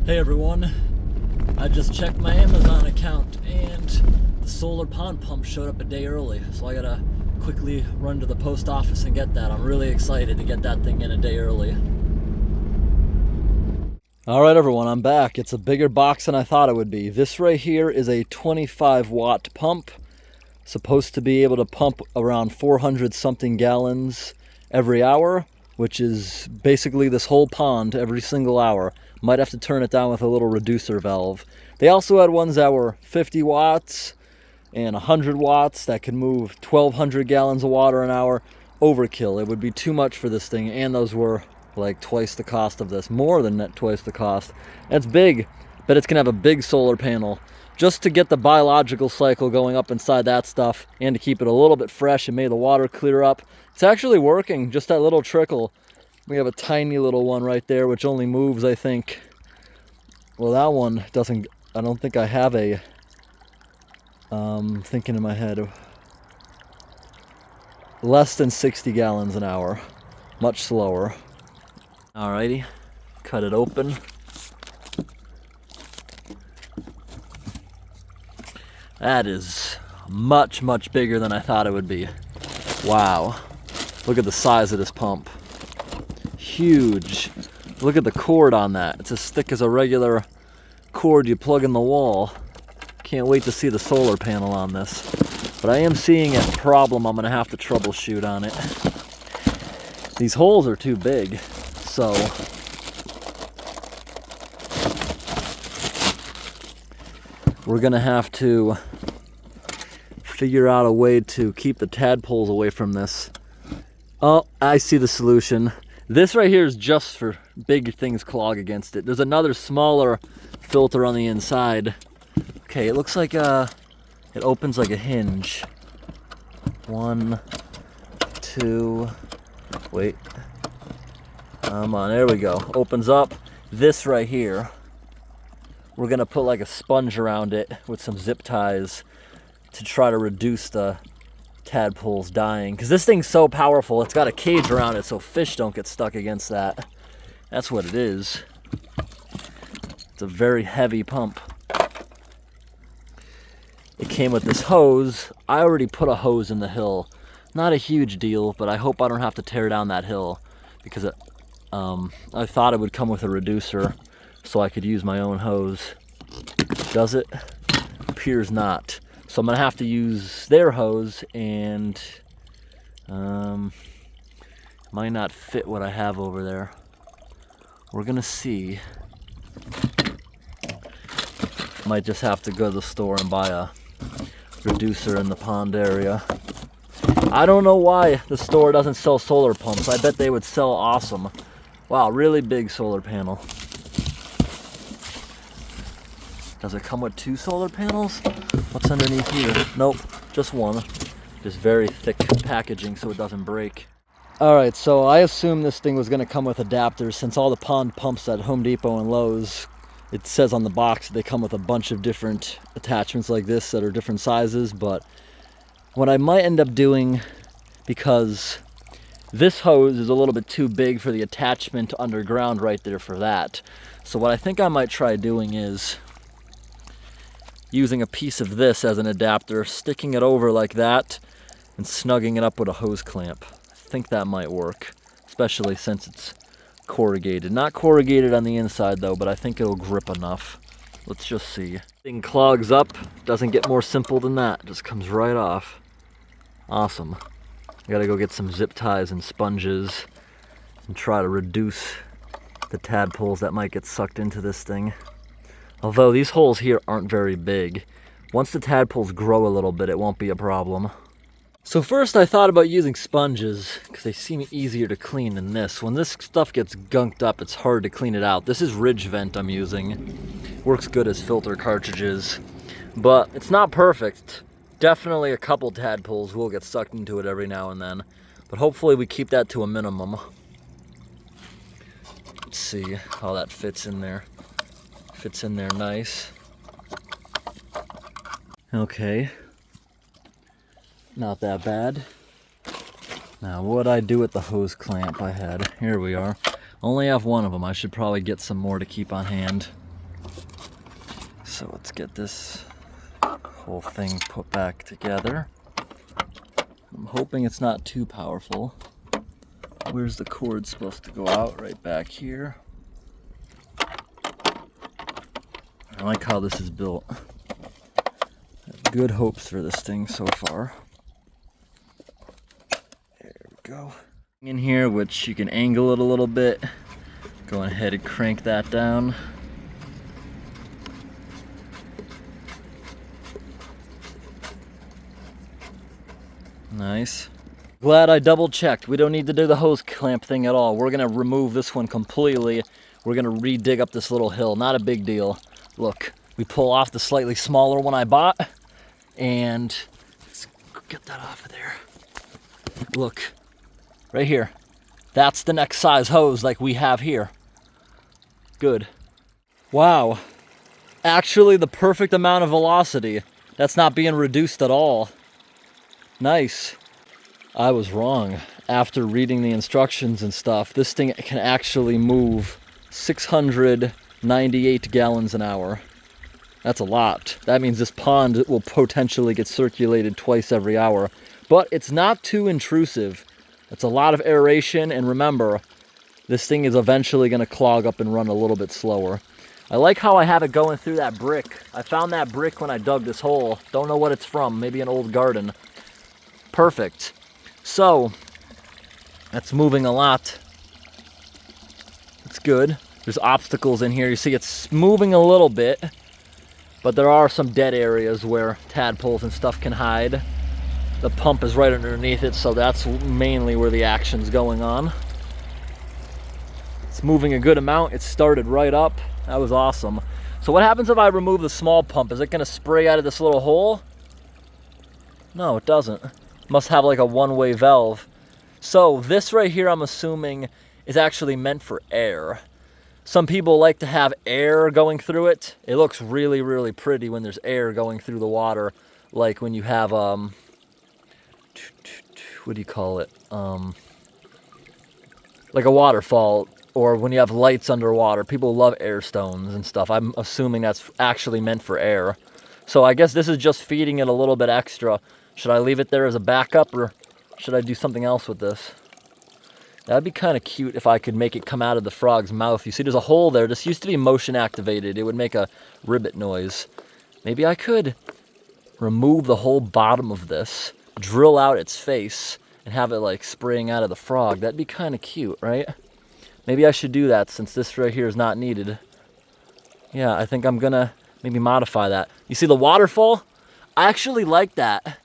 Hey everyone, I just checked my Amazon account and the solar pond pump showed up a day early, so I gotta quickly run to the post office and get that. I'm really excited to get that thing in a day early. Alright everyone, I'm back. It's a bigger box than I thought it would be. This right here is a 25 watt pump, supposed to be able to pump around 400 something gallons every hour, which is basically this whole pond every single hour. Might have to turn it down with a little reducer valve. They also had ones that were 50 watts and 100 watts that could move 1,200 gallons of water an hour. Overkill. It would be too much for this thing, and those were like twice the cost of this. More than that, twice the cost. It's big, but it's going to have a big solar panel just to get the biological cycle going up inside that stuff and to keep it a little bit fresh and make the water clear up. It's actually working, just that little trickle. We have a tiny little one right there, which only moves, I think. Well, that one doesn't, I don't think I have a, thinking in my head, less than 60 gallons an hour, much slower. Alrighty, cut it open. That is much, much bigger than I thought it would be. Wow, look at the size of this pump. Huge. Look at the cord on that. It's as thick as a regular cord you plug in the wall. Can't wait to see the solar panel on this. But I am seeing a problem I'm going to have to troubleshoot on it. These holes are too big, so we're going to have to figure out a way to keep the tadpoles away from this. Oh, I see the solution. This right here is just for big things clog against it. There's another smaller filter on the inside. Okay, it looks like it opens like a hinge. 1, 2, wait. Come on, there we go. Opens up. This right here, we're gonna put like a sponge around it with some zip ties to try to reduce the tadpoles dying, because this thing's so powerful. It's got a cage around it so fish don't get stuck against that. That's what it is. It's a very heavy pump. It came with this hose. I already put a hose in the hill. Not a huge deal, but I hope I don't have to tear down that hill, because I thought it would come with a reducer so I could use my own hose. Does it? Appears not. So I'm going to have to use their hose, and might not fit what I have over there. We're going to see. Might just have to go to the store and buy a reducer in the pond area. I don't know why the store doesn't sell solar pumps. I bet they would sell awesome. Wow, really big solar panel. Does it come with 2 solar panels? What's underneath here? Nope, just one. Just very thick packaging so it doesn't break. Alright, so I assumed this thing was going to come with adapters, since all the pond pumps at Home Depot and Lowe's, it says on the box they come with a bunch of different attachments like this that are different sizes. But what I might end up doing, because this hose is a little bit too big for the attachment underground right there for that. So what I think I might try doing is using a piece of this as an adapter, sticking it over like that, and snugging it up with a hose clamp. I think that might work, especially since it's corrugated. Not corrugated on the inside though, but I think it'll grip enough. Let's just see. Thing clogs up, doesn't get more simple than that, just comes right off. Awesome. I gotta go get some zip ties and sponges and try to reduce the tadpoles that might get sucked into this thing. Although these holes here aren't very big. Once the tadpoles grow a little bit, it won't be a problem. So first I thought about using sponges, because they seem easier to clean than this. When this stuff gets gunked up, it's hard to clean it out. This is Ridge Vent I'm using. Works good as filter cartridges, but it's not perfect. Definitely a couple tadpoles will get sucked into it every now and then, but hopefully we keep that to a minimum. Let's see how that fits in there. Fits in there nice. Okay. Not that bad. Now, what'd I do with the hose clamp I had? Here we are. Only have one of them. I should probably get some more to keep on hand. So let's get this whole thing put back together. I'm hoping it's not too powerful. Where's the cord supposed to go out? Right back here. I like how this is built. Good hopes for this thing so far. There we go. In here, which you can angle it a little bit. Go ahead and crank that down. Nice. Glad I double checked. We don't need to do the hose clamp thing at all. We're gonna remove this one completely. We're gonna re-dig up this little hill. Not a big deal. Look, we pull off the slightly smaller one I bought, and let's get that off of there. Look, right here. That's the next size hose like we have here. Good. Wow. Actually the perfect amount of velocity. That's not being reduced at all. Nice. I was wrong. After reading the instructions and stuff, this thing can actually move 698 gallons an hour. That's a lot. That means this pond will potentially get circulated twice every hour. But it's not too intrusive. It's a lot of aeration, and remember, this thing is eventually going to clog up and run a little bit slower. I like how I have it going through that brick. I found that brick when I dug this hole. Don't know what it's from. Maybe an old garden. Perfect. So, that's moving a lot. It's good. There's obstacles in here. You see it's moving a little bit, but there are some dead areas where tadpoles and stuff can hide. The pump is right underneath it, so that's mainly where the action's going on. It's moving a good amount. It started right up. That was awesome. So what happens if I remove the small pump? Is it going to spray out of this little hole? No, it doesn't. Must have like a one-way valve. So this right here, I'm assuming, is actually meant for air. Some people like to have air going through it. It looks really, really pretty when there's air going through the water. Like when you have, what do you call it? Like a waterfall, or when you have lights underwater. People love air stones and stuff. I'm assuming that's actually meant for air. So I guess this is just feeding it a little bit extra. Should I leave it there as a backup, or should I do something else with this? That'd be kind of cute if I could make it come out of the frog's mouth. You see there's a hole there. This used to be motion activated. It would make a ribbit noise. Maybe I could remove the whole bottom of this, drill out its face, and have it like spraying out of the frog. That'd be kind of cute, right? Maybe I should do that since this right here is not needed. Yeah, I think I'm gonna maybe modify that. You see the waterfall? I actually like that.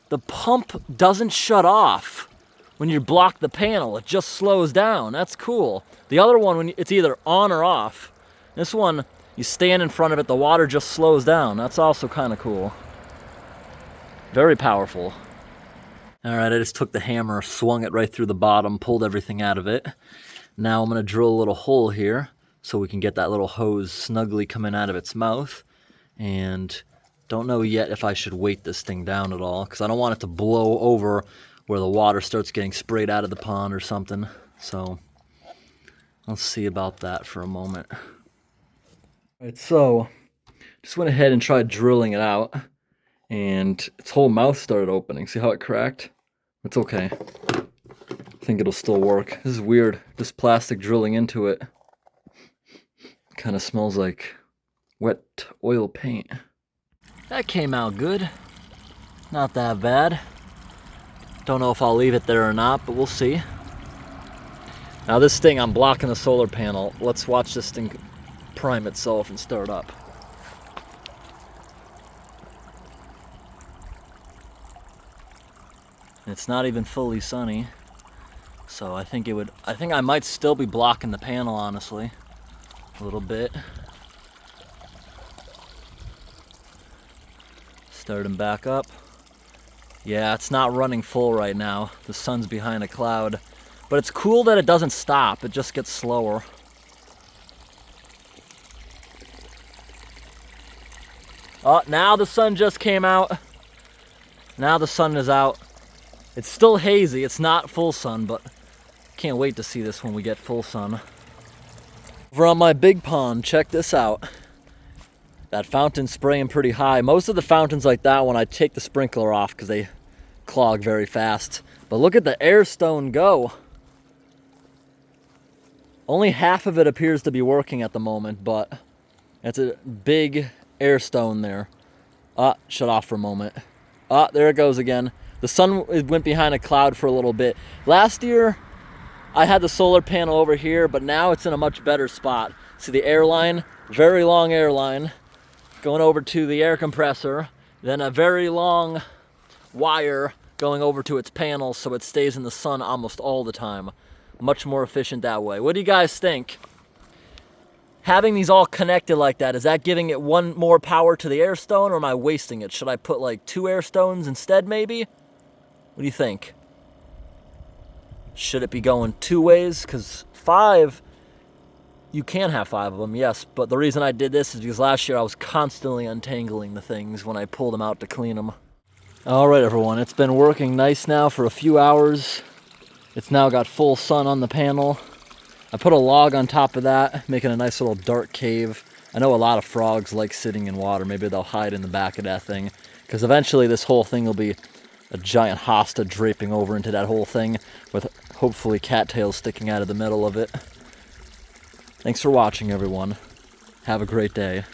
The pump doesn't shut off when you block the panel. It just slows down. That's cool. The other one, it's either on or off. This one, you stand in front of it, the water just slows down. That's also kind of cool. Very powerful. All right, I just took the hammer, swung it right through the bottom, pulled everything out of it. Now I'm gonna drill a little hole here so we can get that little hose snugly coming out of its mouth. And don't know yet if I should weight this thing down at all, because I don't want it to blow over where the water starts getting sprayed out of the pond or something. So I'll see about that for a moment. All right, so just went ahead and tried drilling it out, and its whole mouth started opening. See how it cracked? It's okay. I think it'll still work. This is weird. This plastic drilling into it kind of smells like wet oil paint. That came out good. Not that bad. Don't know if I'll leave it there or not, but we'll see. Now this thing, I'm blocking the solar panel. Let's watch this thing prime itself and start up. It's not even fully sunny, so I think I might still be blocking the panel, honestly, a little bit. Starting back up. Yeah, it's not running full right now. The sun's behind a cloud. But it's cool that it doesn't stop. It just gets slower. Oh, now the sun just came out. Now the sun is out. It's still hazy. It's not full sun, but can't wait to see this when we get full sun. Over on my big pond, check this out. That fountain's spraying pretty high. Most of the fountains like that one, I take the sprinkler off because they clog very fast. But look at the air stone go. Only half of it appears to be working at the moment, but it's a big air stone there. Shut off for a moment. There it goes again. The sun went behind a cloud for a little bit. Last year, I had the solar panel over here, but now it's in a much better spot. See the air line? Very long air line going over to the air compressor, then a very long wire going over to its panels so it stays in the sun almost all the time. Much more efficient that way. What do you guys think? Having these all connected like that, is that giving it one more power to the air stone, or am I wasting it? Should I put like 2 air stones instead maybe? What do you think? Should it be going 2 ways? Because 5, you can have 5 of them, yes, but the reason I did this is because last year I was constantly untangling the things when I pulled them out to clean them. All right, everyone, it's been working nice now for a few hours. It's now got full sun on the panel. I put a log on top of that, making a nice little dark cave. I know a lot of frogs like sitting in water. Maybe they'll hide in the back of that thing, because eventually this whole thing will be a giant hosta draping over into that whole thing with hopefully cattails sticking out of the middle of it. Thanks for watching, everyone. Have a great day.